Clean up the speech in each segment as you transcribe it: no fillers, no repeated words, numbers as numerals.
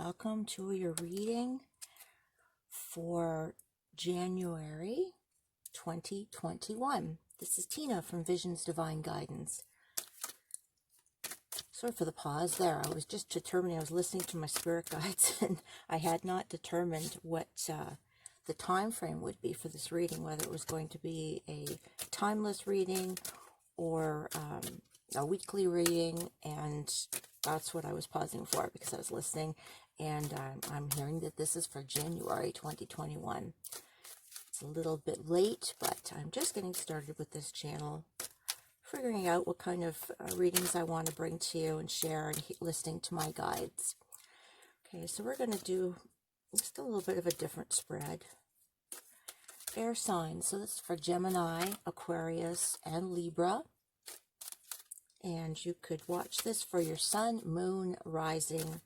welcome to your reading for January 2021. This is Tina from Visions Divine Guidance. Sorry for the pause there. I was just determining, I was listening to my spirit guides and I had not determined what the time frame would be for this reading, whether it was going to be a timeless reading or a weekly reading, and that's what I was pausing for because I was listening, and I'm hearing that this is for January 2021. It's a little bit late, but I'm just getting started with this channel, figuring out what kind of readings I want to bring to you and share, and listening to my guides. Okay, so we're going to do just a little bit of a different spread. Air signs, so this is for Gemini, Aquarius, and Libra. And you could watch this for your sun, moon, rising,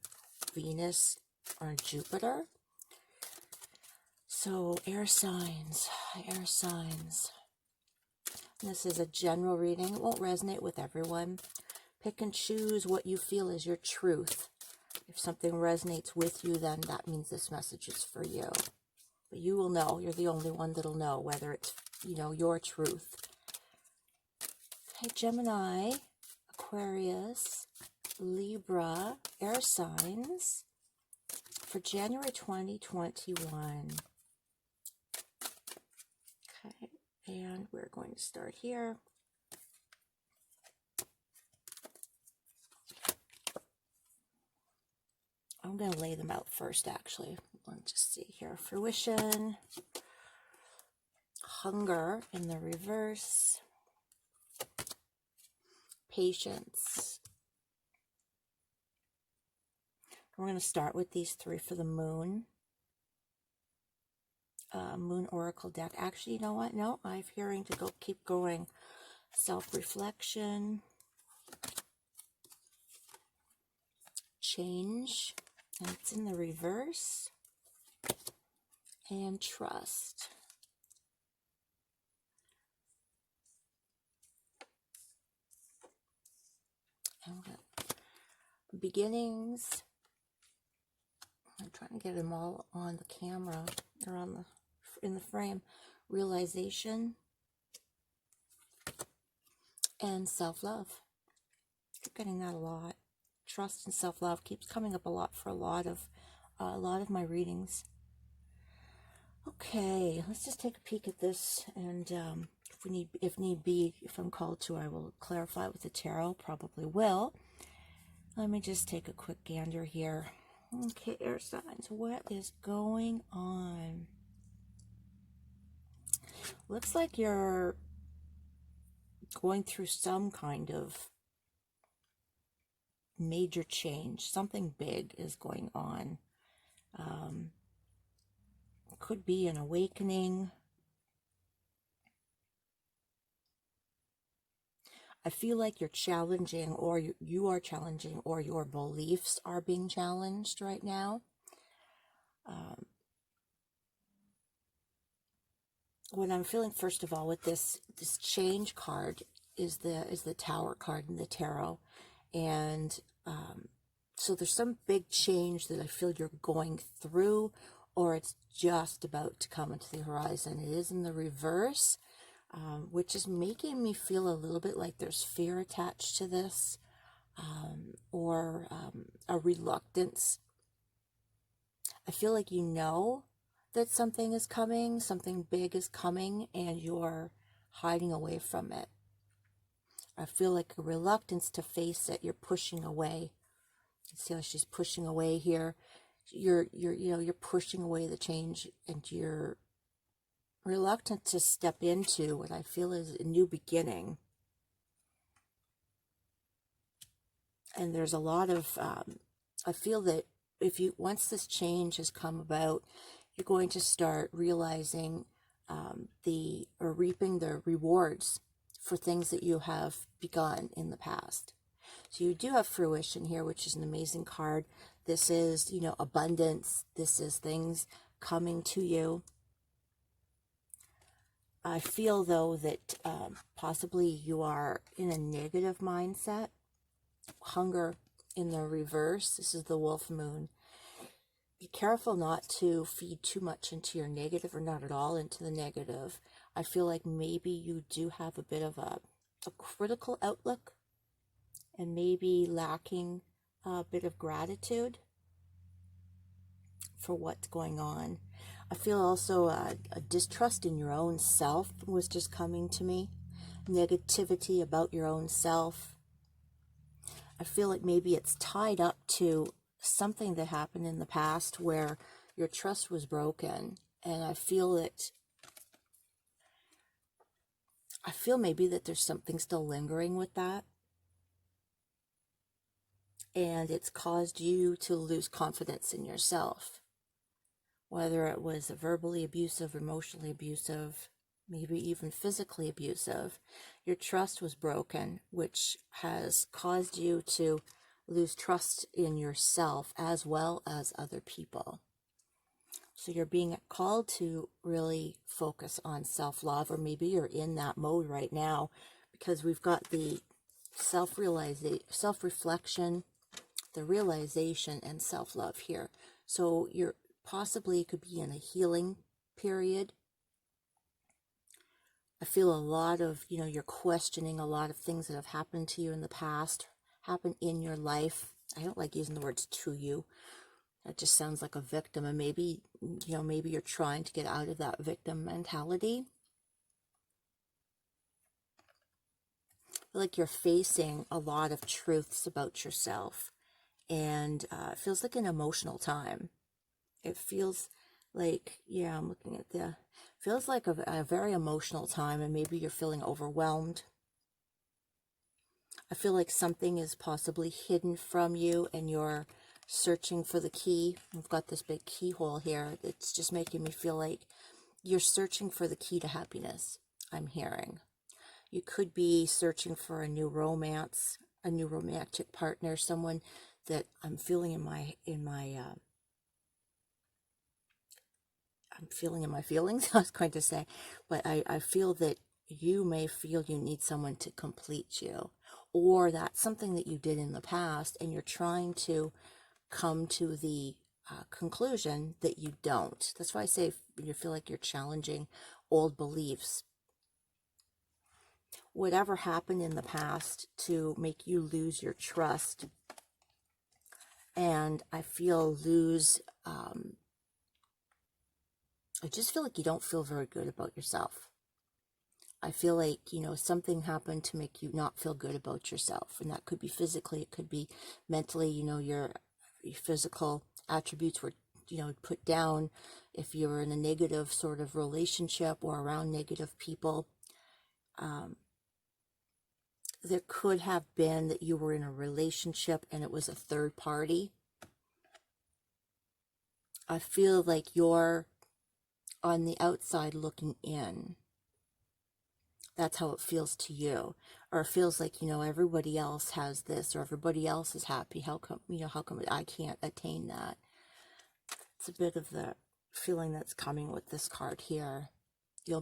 Venus, or Jupiter. So air signs, air signs. This is a general reading. It won't resonate with everyone. Pick and choose what you feel is your truth. If something resonates with you, then that means this message is for you. But you will know. You're the only one that'll know whether it's, your truth. Okay, Gemini, Aquarius, Libra, air signs for January 2021. Okay, and we're going to start here. I'm going to lay them out first, actually. Let's just see here. Fruition, hunger in the reverse, patience. We're going to start with these three for the moon. Moon Oracle deck. Actually, you know what? No, I'm hearing to keep going. Self-reflection, change, and it's in the reverse, and trust. And beginnings. I'm trying to get them all on the camera or in the frame. Realization and self-love. Keep getting that a lot. Trust and self-love keeps coming up a lot for a lot of my readings. Okay, let's just take a peek at this, and if need be, if I'm called to, I will clarify with the tarot. Probably will. Let me just take a quick gander here. Okay, air signs, what is going on? Looks like you're going through some kind of major change. Something big is going on. Could be an awakening. I feel like you're challenging, or you are challenging, or your beliefs are being challenged right now. What I'm feeling, first of all, with this change card is the Tower card in the tarot, and so there's some big change that I feel you're going through, or it's just about to come into the horizon. It is in the reverse. Which is making me feel a little bit like there's fear attached to this, or a reluctance. I feel like you know that something is coming, something big is coming, and you're hiding away from it. I feel like a reluctance to face it. You're pushing away. See how she's pushing away here? You're pushing away the change, and you're reluctant to step into what I feel is a new beginning. And there's a lot of, I feel that once this change has come about, you're going to start realizing or reaping the rewards for things that you have begun in the past. So you do have fruition here, which is an amazing card. This is, abundance. This is things coming to you. I feel, though, that possibly you are in a negative mindset. Hunger in the reverse. This is the wolf moon. be careful not to feed too much into your negative, or not at all into the negative. I feel like maybe you do have a bit of a critical outlook, and maybe lacking a bit of gratitude for what's going on. I feel also a distrust in your own self was just coming to me. Negativity about your own self. I feel like maybe it's tied up to something that happened in the past where your trust was broken. And I feel maybe that there's something still lingering with that. And it's caused you to lose confidence in yourself. Whether it was verbally abusive, emotionally abusive, maybe even physically abusive, your trust was broken, which has caused you to lose trust in yourself as well as other people. So you're being called to really focus on self-love, or maybe you're in that mode right now, because we've got the self-reflection, the realization, and self-love here. So you're possibly could be in a healing period. I feel a lot of, you're questioning a lot of things that have happened to you in the past, happened in your life. I don't like using the words to you. That just sounds like a victim. And maybe, maybe you're trying to get out of that victim mentality. I feel like you're facing a lot of truths about yourself. And it feels like an emotional time. It feels like, I'm looking at feels like a very emotional time, and maybe you're feeling overwhelmed. I feel like something is possibly hidden from you, and you're searching for the key. We've got this big keyhole here. It's just making me feel like you're searching for the key to happiness, I'm hearing. You could be searching for a new romance, a new romantic partner, someone that I'm feeling in my feelings, I was going to say, but I feel that you may feel you need someone to complete you, or that's something that you did in the past, and you're trying to come to the conclusion that you don't. That's why I say you feel like you're challenging old beliefs. Whatever happened in the past to make you lose your trust, and I feel I just feel like you don't feel very good about yourself. I feel like, something happened to make you not feel good about yourself. And that could be physically, it could be mentally, your physical attributes were, put down. If you're in a negative sort of relationship or around negative people, there could have been that you were in a relationship and it was a third party. I feel like you're on the outside looking in. That's how it feels to you. Or it feels like, everybody else has this, or everybody else is happy. How come I can't attain that? It's a bit of the feeling that's coming with this card here.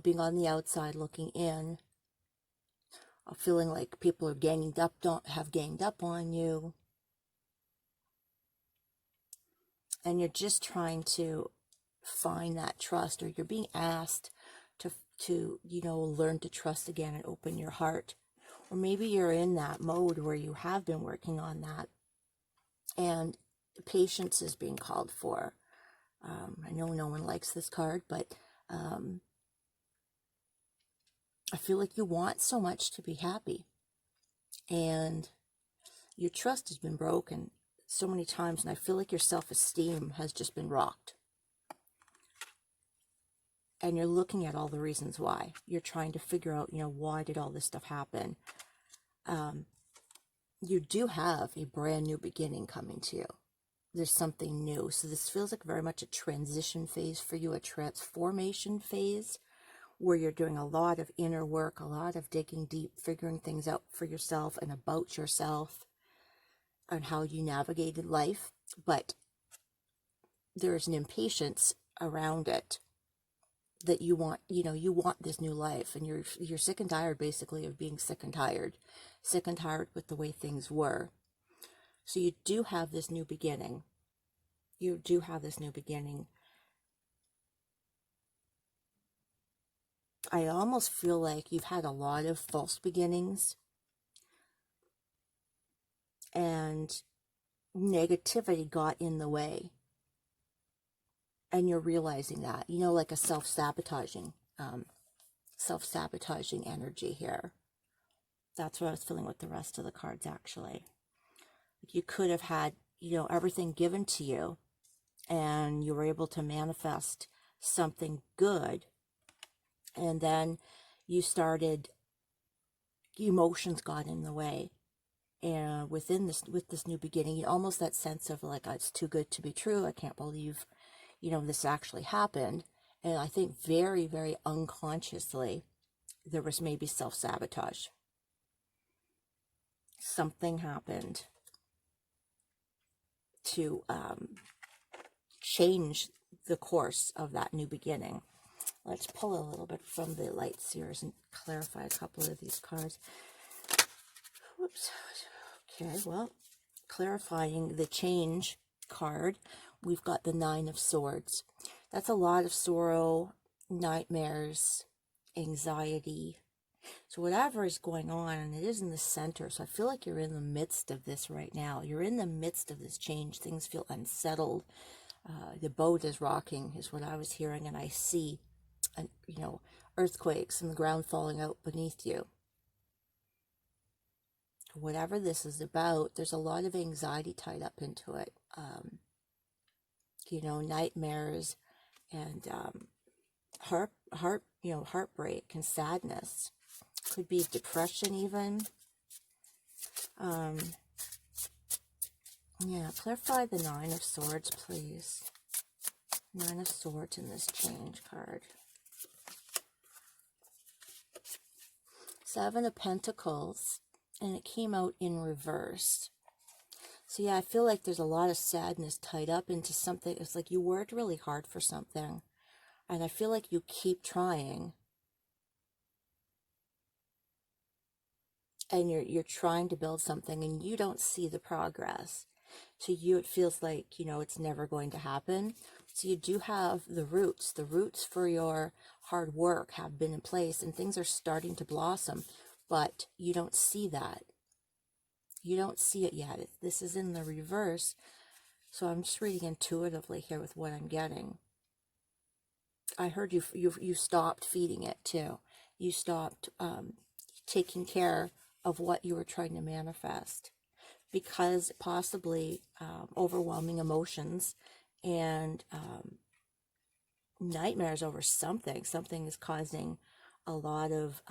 Being on the outside looking in. A feeling like people are ganged up on you. And you're just trying to find that trust, or you're being asked to learn to trust again and open your heart. Or maybe you're in that mode where you have been working on that, and patience is being called for. I know no one likes this card, but I feel like you want so much to be happy, and your trust has been broken so many times, and I feel like your self-esteem has just been rocked. And you're looking at all the reasons why. You're trying to figure out, why did all this stuff happen? You do have a brand new beginning coming to you. There's something new. So this feels like very much a transition phase for you, a transformation phase, where you're doing a lot of inner work, a lot of digging deep, figuring things out for yourself and about yourself and how you navigated life. But there's an impatience around it. That you want, you want this new life, and you're sick and tired, basically, of being sick and tired with the way things were. So you do have this new beginning, you do have this new beginning. I almost feel like you've had a lot of false beginnings and negativity got in the way. And you're realizing that, you know, like a self-sabotaging energy here. That's what I was feeling with the rest of the cards, actually. You could have had, you know, everything given to you, and you were able to manifest something good, and then you started, emotions got in the way. And with this new beginning, almost that sense of like, oh, it's too good to be true. I can't believe, you know, this actually happened. And I think very, very unconsciously, there was maybe self-sabotage. Something happened to change the course of that new beginning. Let's pull a little bit from the light seers and clarify a couple of these cards. Whoops. Okay, well, clarifying the change card, we've got the Nine of Swords. That's a lot of sorrow, nightmares, anxiety. So whatever is going on, and it is in the center, so I feel like you're in the midst of this right now. You're in the midst of this change. Things feel unsettled. The boat is rocking, is what I was hearing, and I see, you know, earthquakes and the ground falling out beneath you. Whatever this is about, there's a lot of anxiety tied up into it. You know, nightmares and heartbreak and sadness. Could be depression even. Yeah, clarify the Nine of Swords, please. Nine of Swords in this change card. Seven of Pentacles, and it came out in reverse. So yeah, I feel like there's a lot of sadness tied up into something. It's like you worked really hard for something, and I feel like you keep trying, and you're trying to build something, and you don't see the progress. To you, it feels like, you know, it's never going to happen. So you do have the roots. The roots for your hard work have been in place, and things are starting to blossom, but you don't see that. You don't see it yet. This is in the reverse, so I'm just reading intuitively here with what I'm getting. I heard you stopped feeding it too. You stopped taking care of what you were trying to manifest, because possibly overwhelming emotions and nightmares over something. Something is causing a lot of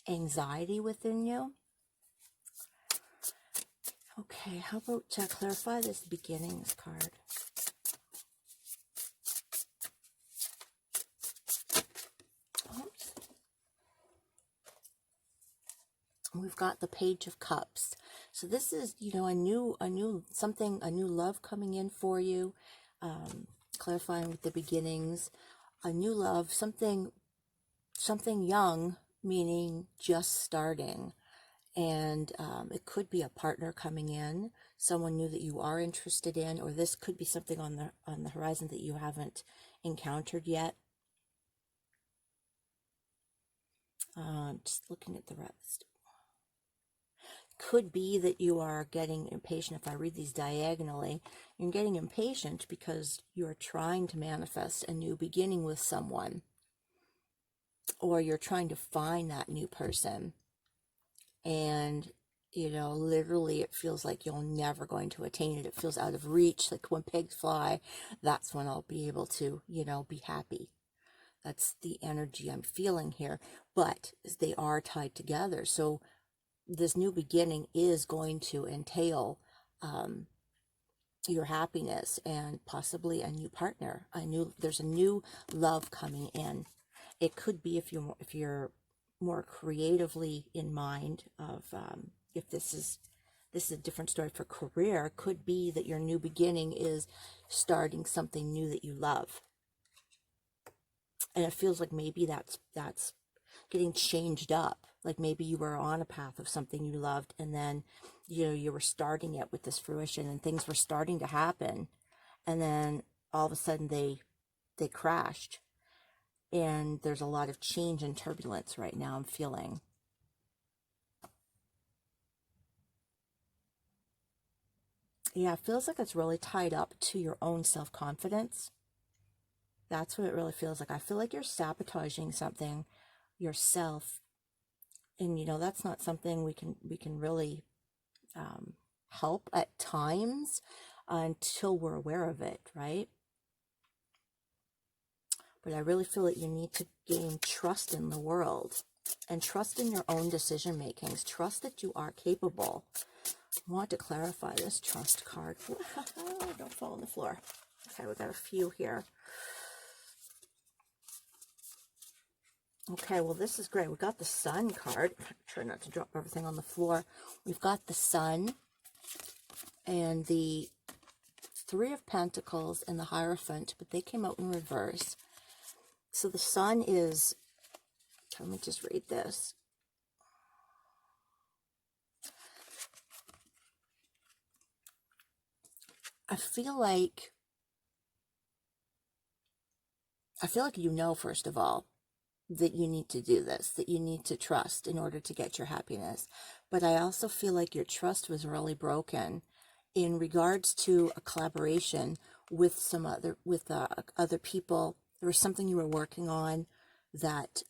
anxiety within you. Okay, how about to clarify this beginnings card? Oops. We've got the Page of Cups. So this is, you know, a new love coming in for you. Clarifying with the beginnings, a new love, something young, meaning just starting. And it could be a partner coming in, someone new that you are interested in, or this could be something on the horizon that you haven't encountered yet. Just looking at the rest. Could be that you are getting impatient. If I read these diagonally, you're getting impatient because you're trying to manifest a new beginning with someone, or you're trying to find that new person. And, you know, literally it feels like you're never going to attain it. It feels out of reach. Like when pigs fly, that's when I'll be able to, you know, be happy. That's the energy I'm feeling here. But they are tied together. So this new beginning is going to entail your happiness and possibly a new partner. There's a new love coming in. It could be if you're more creatively in mind of if this is a different story for career. Could be that your new beginning is starting something new that you love, and it feels like maybe that's getting changed up. Like maybe you were on a path of something you loved, and then, you know, you were starting it with this fruition, and things were starting to happen, and then all of a sudden they crashed. And there's a lot of change and turbulence right now, I'm feeling. Yeah, it feels like it's really tied up to your own self-confidence. That's what it really feels like. I feel like you're sabotaging something yourself. And, you know, that's not something we can really help at times until we're aware of it, right? But I really feel that you need to gain trust in the world and trust in your own decision makings. Trust that you are capable. I want to clarify this trust card. Don't fall on the floor. Okay, we got a few here. Okay, well, this is great. We got the Sun card. Try not to drop everything on the floor. We've got the Sun and the Three of Pentacles and the Hierophant, but they came out in reverse. So the Sun is, let me just read this. I feel like you know, first of all, that you need to do this, that you need to trust in order to get your happiness. But I also feel like your trust was really broken in regards to a collaboration with some other, other people. There was something you were working on that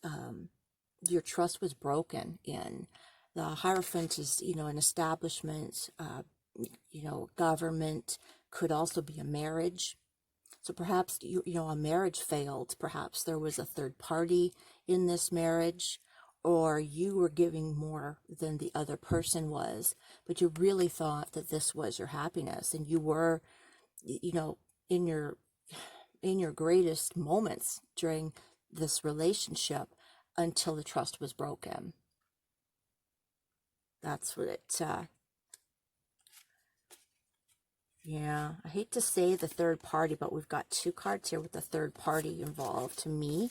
your trust was broken in. The Hierophant is, you know, an establishment, you know, government, could also be a marriage. So perhaps, you know, a marriage failed. Perhaps there was a third party in this marriage, or you were giving more than the other person was, but you really thought that this was your happiness, and you were, you know, in your greatest moments during this relationship until the trust was broken. That's what it, yeah, I hate to say the third party, but we've got two cards here with the third party involved to me.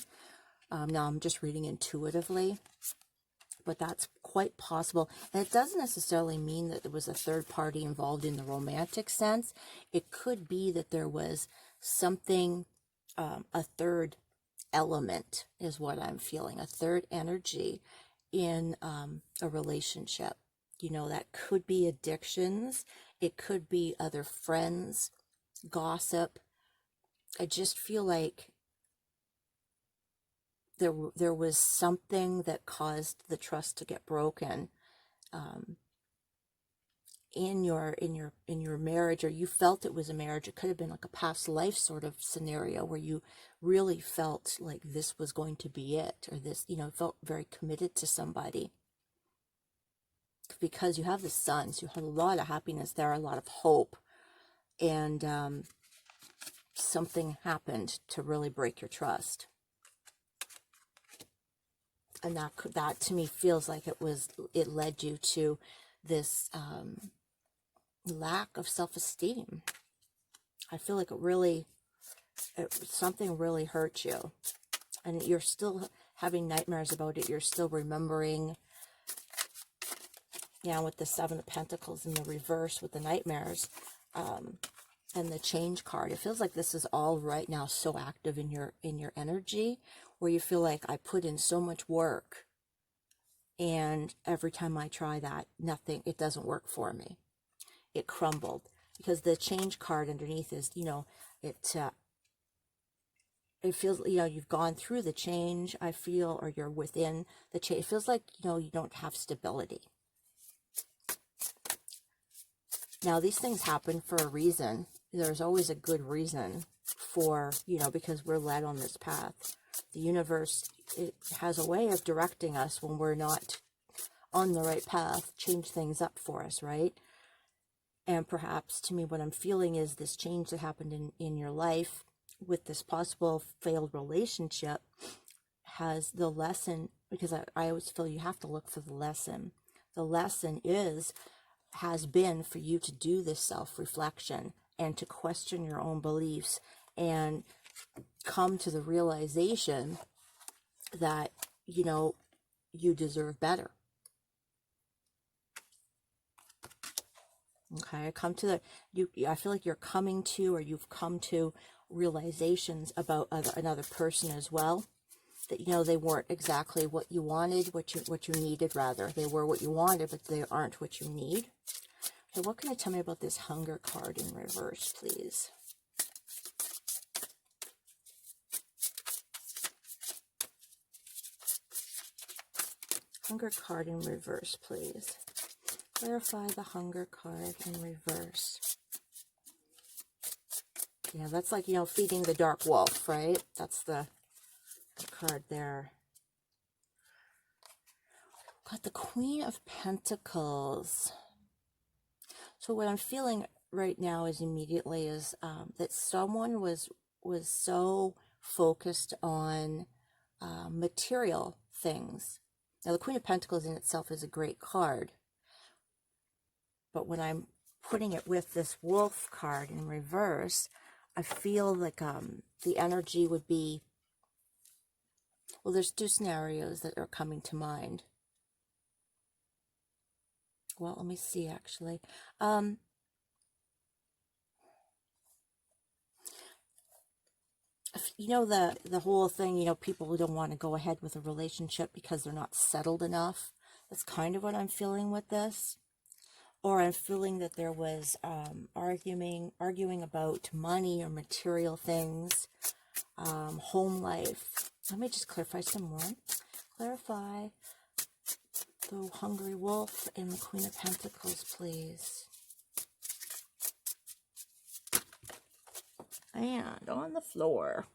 Now I'm just reading intuitively, but that's quite possible. And it doesn't necessarily mean that there was a third party involved in the romantic sense. It could be that there was something, a third element is what I'm feeling, a third energy in a relationship. You know, that could be addictions. It could be other friends, gossip. I just feel like there was something that caused the trust to get broken in your marriage, or you felt it was a marriage. It could have been like a past life sort of scenario where you really felt like this was going to be it, or this, you know, felt very committed to somebody. Because you have the Sun, so you have a lot of happiness there, a lot of hope, and something happened to really break your trust. And that to me feels like it led you to this lack of self-esteem. I feel like something really hurt you, and you're still having nightmares about it. You're still remembering. Yeah, with the Seven of Pentacles in the reverse with the nightmares, and the Change card. It feels like this is all right now so active in your energy, where you feel like I put in so much work, and every time I try that, it doesn't work for me. It crumbled. Because the Change card underneath is, you know, it feels, you know, you've gone through the change, I feel, or you're within the change. It feels like, you know, you don't have stability. Now, these things happen for a reason. There's always a good reason for, you know, because we're led on this path. The universe, it has a way of directing us when we're not on the right path, change things up for us, right? And perhaps, to me, what I'm feeling is this change that happened in your life with this possible failed relationship has the lesson, because I always feel you have to look for the lesson. The lesson has been for you to do this self-reflection and to question your own beliefs and come to the realization that, you know, you deserve better. Okay, I come to I feel like you're coming to, or you've come to realizations about another person as well. That, you know, they weren't exactly what you wanted, what you needed rather. They were what you wanted, but they aren't what you need. Okay, what can you tell me about this Hunger card in reverse, please? Hunger card in reverse, please. Clarify the Hunger card in reverse. Yeah, that's like, you know, feeding the dark wolf, right? That's the card there. Got the Queen of Pentacles. So what I'm feeling right now is immediately is that someone was so focused on material things. Now, the Queen of Pentacles in itself is a great card. But when I'm putting it with this Wolf card in reverse, I feel like the energy would be, well, there's two scenarios that are coming to mind. Well, let me see, actually. You know, the whole thing, you know, people who don't want to go ahead with a relationship because they're not settled enough. That's kind of what I'm feeling with this. Or I'm feeling that there was arguing about money or material things, home life. Let me just clarify some more. Clarify the Hungry Wolf and the Queen of Pentacles, please. And on the floor.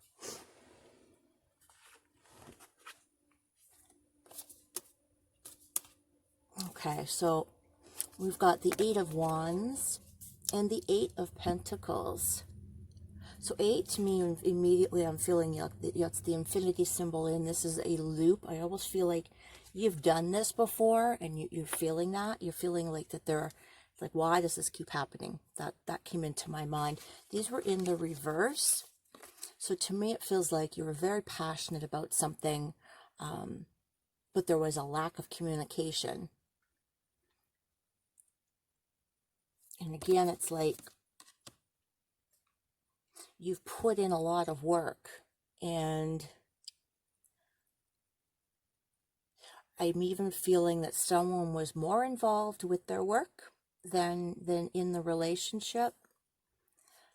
Okay, so we've got the Eight of Wands and the Eight of Pentacles. So 8 to me, immediately I'm feeling it's the infinity symbol, and this is a loop. I almost feel like you've done this before, and you're feeling that. You're feeling like that they're like, why does this keep happening? That came into my mind. These were in the reverse. So to me, it feels like you were very passionate about something, but there was a lack of communication. And again, it's like you've put in a lot of work, and I'm even feeling that someone was more involved with their work than in the relationship.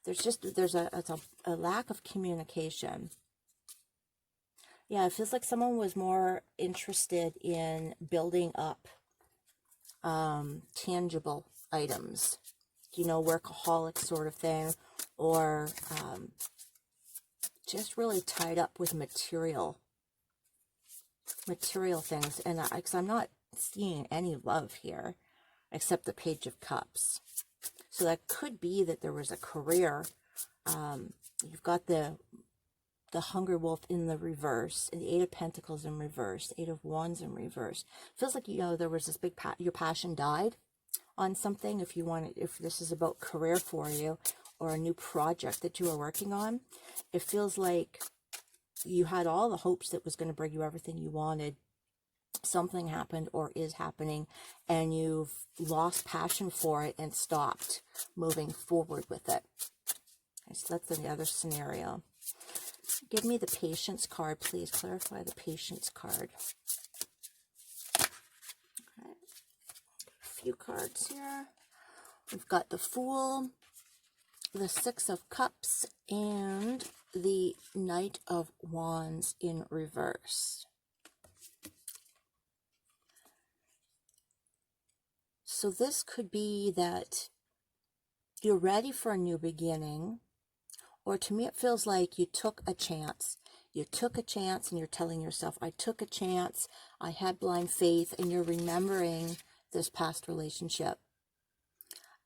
There's a lack of communication. Yeah, it feels like someone was more interested in building up tangible items, you know, workaholic sort of thing, or just really tied up with material things. And because I'm not seeing any love here except the Page of Cups. So that could be that there was a career. You've got the Hungry Wolf in the reverse, and the Eight of Pentacles in reverse, Eight of Wands in reverse. Feels like, you know, there was this big your passion died on something. If this is about career for you, or a new project that you are working on, it feels like you had all the hopes that was going to bring you everything you wanted. Something happened or is happening, and you've lost passion for it and stopped moving forward with it. Okay, so that's the other scenario. Give me the Patience card, please. Clarify the Patience card. Okay. A few cards here. We've got the Fool, the Six of Cups, and the Knight of Wands in reverse. So this could be that you're ready for a new beginning, or to me it feels like you took a chance. You took a chance and you're telling yourself, I took a chance, I had blind faith, and you're remembering this past relationship.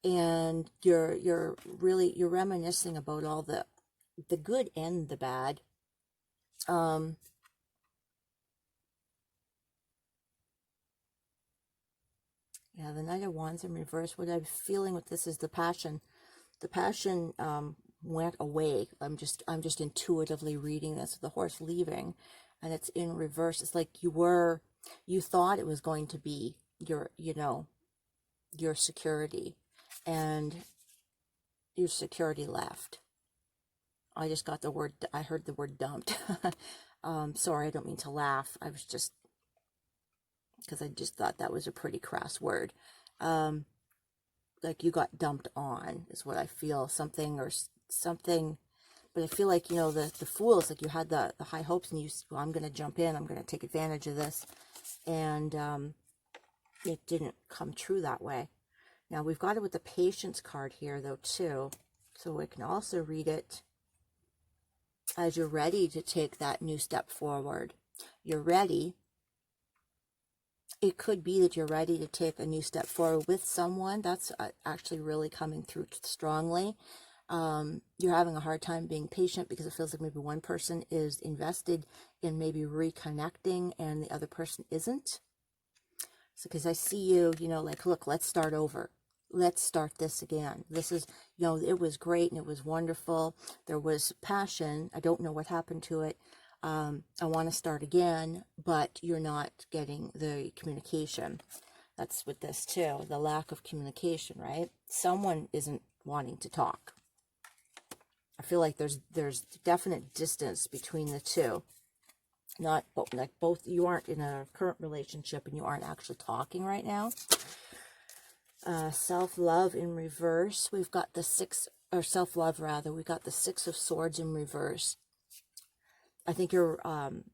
And you're reminiscing about all the good and the bad. Yeah, the Knight of Wands in reverse. What I'm feeling with this is the passion. The passion went away. I'm just intuitively reading this. The horse leaving, and it's in reverse. It's like you thought it was going to be your security, and your security left. I just got the word, I heard the word dumped. Sorry, I don't mean to laugh. I was just, because I just thought that was a pretty crass word. Like you got dumped on is what I feel. Something or something. But I feel like, you know, the Fool is like you had the high hopes and you, well, I'm going to jump in. I'm going to take advantage of this. And it didn't come true that way. Now, we've got it with the Patience card here, though, too. So we can also read it as you're ready to take that new step forward. You're ready. It could be that you're ready to take a new step forward with someone. That's actually really coming through strongly. You're having a hard time being patient because it feels like maybe one person is invested in maybe reconnecting and the other person isn't. So, because I see you, you know, like, look, let's start over. Let's start this again. This is, you know, it was great and it was wonderful. There was passion. I don't know what happened to it. I want to start again, but you're not getting the communication. That's with this too, the lack of communication, right? Someone isn't wanting to talk. I feel like there's definite distance between the two. Not like both, you aren't in a current relationship and you aren't actually talking right now. Self-love in reverse. We've got the self-love rather. We've got the Six of Swords in reverse. I think you're,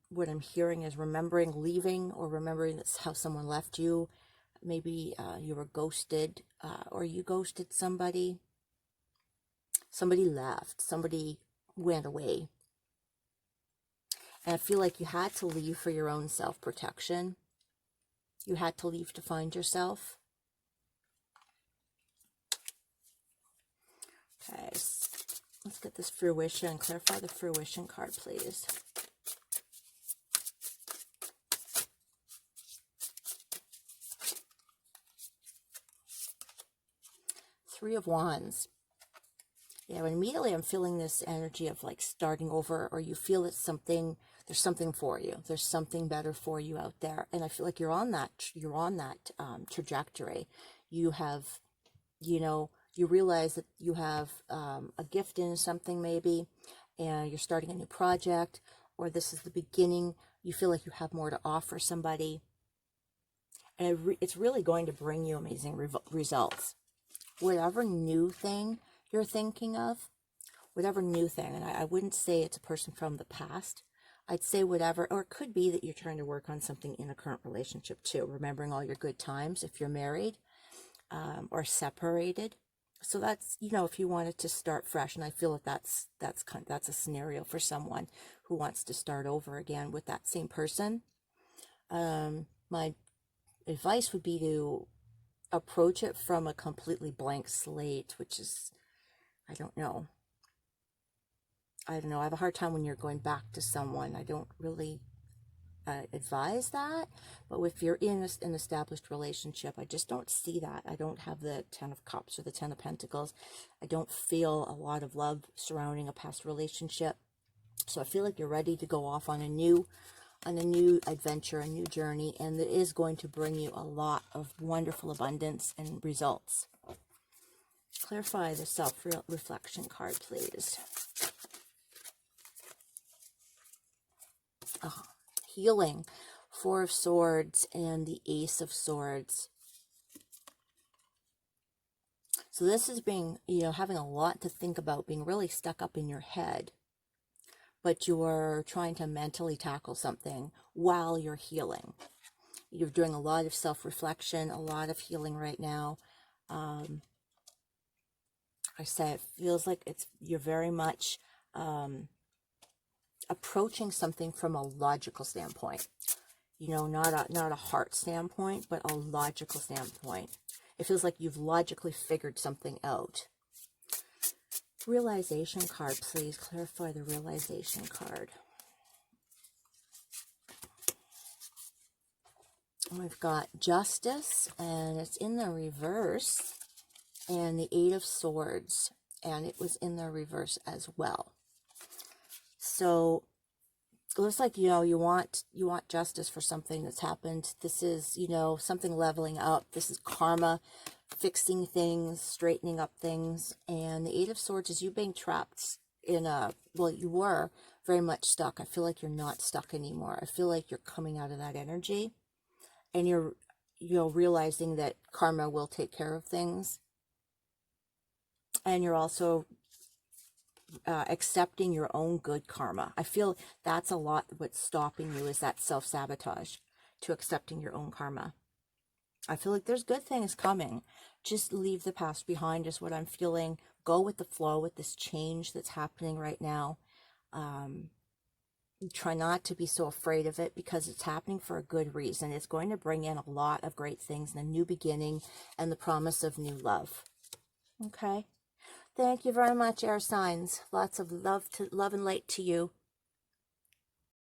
what I'm hearing is remembering leaving or remembering that's how someone left you. Maybe you were ghosted or you ghosted somebody. Somebody left. Somebody went away. And I feel like you had to leave for your own self-protection. You had to leave to find yourself. Okay, let's get this fruition. Clarify the fruition card, please. Three of Wands. Yeah, but immediately I'm feeling this energy of like starting over, or you feel it's something, there's something for you. There's something better for you out there. And I feel like you're on that trajectory. You have, you know, you realize that you have a gift in something maybe, and you're starting a new project, or this is the beginning. You feel like you have more to offer somebody. And it's really going to bring you amazing results. Whatever new thing you're thinking of, whatever new thing, and I wouldn't say it's a person from the past. I'd say whatever, or it could be that you're trying to work on something in a current relationship too, remembering all your good times if you're married or separated. So that's, you know, if you wanted to start fresh, and I feel that that's a scenario for someone who wants to start over again with that same person. My advice would be to approach it from a completely blank slate, which is, I don't know. I have a hard time when you're going back to someone. I don't really advise that, but if you're in an established relationship, I just don't see that. I don't have the Ten of Cups or the Ten of Pentacles. I don't feel a lot of love surrounding a past relationship. So I feel like you're ready to go off on a new adventure, a new journey, and it is going to bring you a lot of wonderful abundance and results. Clarify the self-reflection card, please. Healing, Four of Swords, and the Ace of Swords. So this is being, you know, having a lot to think about, being really stuck up in your head, but you're trying to mentally tackle something while you're healing. You're doing a lot of self-reflection, a lot of healing right now. I say it feels like you're very much approaching something from a logical standpoint. You know, not a heart standpoint, but a logical standpoint. It feels like you've logically figured something out. Realization card, please. Clarify the realization card. We've got Justice, and it's in the reverse, and the Eight of Swords, and it was in the reverse as well. So It looks like, you know, you want justice for something that's happened. This is, you know, something leveling up. This is karma, fixing things, straightening up things. And the Eight of Swords is you being trapped in a, well, you were very much stuck. I feel like you're not stuck anymore. I feel like you're coming out of that energy, and you're, you know, realizing that karma will take care of things. And you're also accepting your own good karma. I feel that's a lot what's stopping you, is that self-sabotage to accepting your own karma. I feel like there's good things coming. Just leave the past behind is what I'm feeling. Go with the flow with this change that's happening right now. Try not to be so afraid of it, because it's happening for a good reason. It's going to bring in a lot of great things and a new beginning and the promise of new love. Okay? Thank you very much, air signs. Lots of love and light to you.